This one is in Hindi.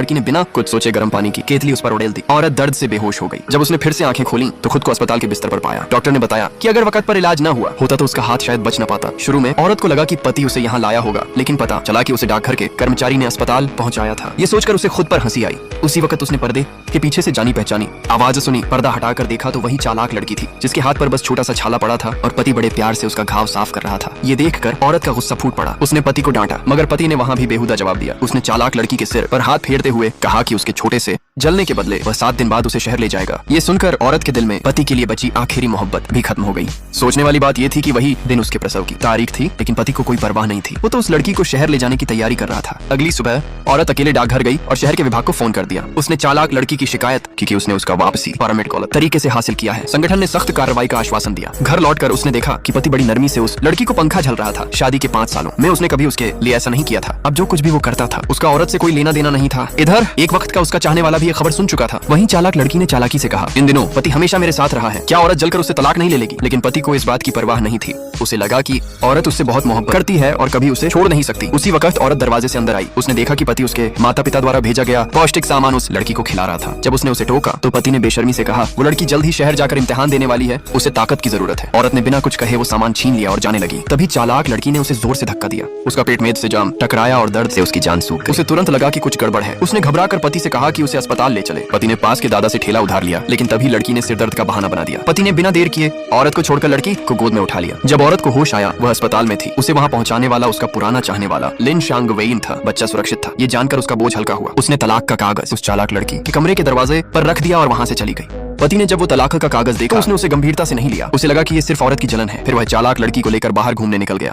लड़की ने बिना कुछ सोचे गर्म पानी की केतली उस पर उड़ेल दी। औरत दर्द से बेहोश हो गई। जब उसने फिर से आंखें खोली तो खुद को अस्पताल के बिस्तर पर पाया। डॉक्टर ने बताया कि अगर वक्त पर इलाज न हुआ होता तो उसका हाथ शायद बच न पाता। शुरू में औरत को लगा कि पति उसे यहाँ लाया होगा, लेकिन पता चला कि उसे डाकघर के कर्मचारी ने अस्पताल पहुंचाया था। ये सोचकर उसे खुद पर हंसी आई। उसी वक्त उसने पर्दे के पीछे से जानी पहचानी आवाज सुनी। पर्दा हटाकर देखा तो वही चालाक लड़की थी जिसके हाथ पर बस छोटा सा छाला पड़ा था और पति बड़े प्यार से उसका घाव साफ कर रहा था। ये देखकर औरत का गुस्सा फूट पड़ा। उसने पति को डांटा, मगर पति ने वहाँ भी बेहुदा जवाब दिया। उसने चालाक लड़की के सिर पर हाथ फेरते हुए कहा कि उसके छोटे से जलने के बदले वह 7 दिन बाद उसे शहर ले जाएगा। ये सुनकर औरत के दिल में पति के लिए बची आखिरी मोहब्बत भी खत्म हो गई। सोचने वाली बात ये थी कि वही दिन उसके प्रसव की तारीख थी, लेकिन पति को कोई परवाह नहीं थी। वो तो उस लड़की को शहर ले जाने की तैयारी कर रहा था। अगली सुबह औरत अकेले डाकघर गई और शहर के विभाग को फोन कर दिया। उसने चालाक लड़की की शिकायत की कि उसने उसका वापसी परमिट गलत तरीके से हासिल किया है। संगठन ने सख्त कार्रवाई का आश्वासन दिया। घर लौटकर उसने देखा कि पति बड़ी नरमी से उस लड़की को पंखा झल रहा था। शादी के 5 सालों में उसने कभी उसके लिए ऐसा नहीं किया था। अब जो कुछ भी वो करता था उसका औरत से कोई लेना देना नहीं था। इधर एक वक्त का उसका चाहने वाला भी ये खबर सुन चुका था। वहीं चालाक लड़की ने चालाकी से कहा, इन दिनों पति हमेशा मेरे साथ रहा है, क्या औरत जलकर उससे तलाक नहीं ले लेगी? लेकिन पति को इस बात की परवाह नहीं थी। उसे लगा कि औरत उससे बहुत मोहब्बत करती है और कभी उसे छोड़ नहीं सकती। उसी वक्त औरत दरवाजे से अंदर आई। उसने देखा कि पति उसके माता पिता द्वारा भेजा गया पौष्टिक सामान उस लड़की को खिला रहा था। जब उसने उसे टोका तो पति ने बेशर्मी से कहा, वो लड़की जल्द ही शहर जाकर इम्तिहान देने वाली है, उसे ताकत की जरूरत है। औरत ने बिना कुछ कहे वो सामान छीन लिया और जाने लगी। तभी चालाक लड़की ने उसे जोर से धक्का दिया। उसका पेट मेद से जाम टकराया और दर्द से उसकी जान सूख गई। उसे तुरंत लगा कि कुछ गड़बड़ है। उसने घबराकर पति से कहा कि उसे अस्पताल ले चले। पति ने पास के दादा से ठेला उधार लिया, लेकिन तभी लड़की ने सिर दर्द का बहाना बना दिया। पति ने बिना देर किए औरत को छोड़कर लड़की को गोद में उठा लिया। जब औरत को होश आया वह अस्पताल में थी। उसे वहाँ पहुँचाने वाला उसका पुराना चाहने वाला लिन शांग वेइन था। बच्चा सुरक्षित था। ये जानकर उसका बोझ हल्का हुआ। उसने तलाक का कागज उस चालाक लड़की के कमरे के दरवाजे पर रख दिया और वहाँ से चली गई। पति ने जब वो तलाक का कागज देखा उसने उसे गंभीरता से नहीं लिया। उसे लगा कि ये सिर्फ औरत की जलन है। फिर वह चालाक लड़की को लेकर बाहर घूमने निकल गया।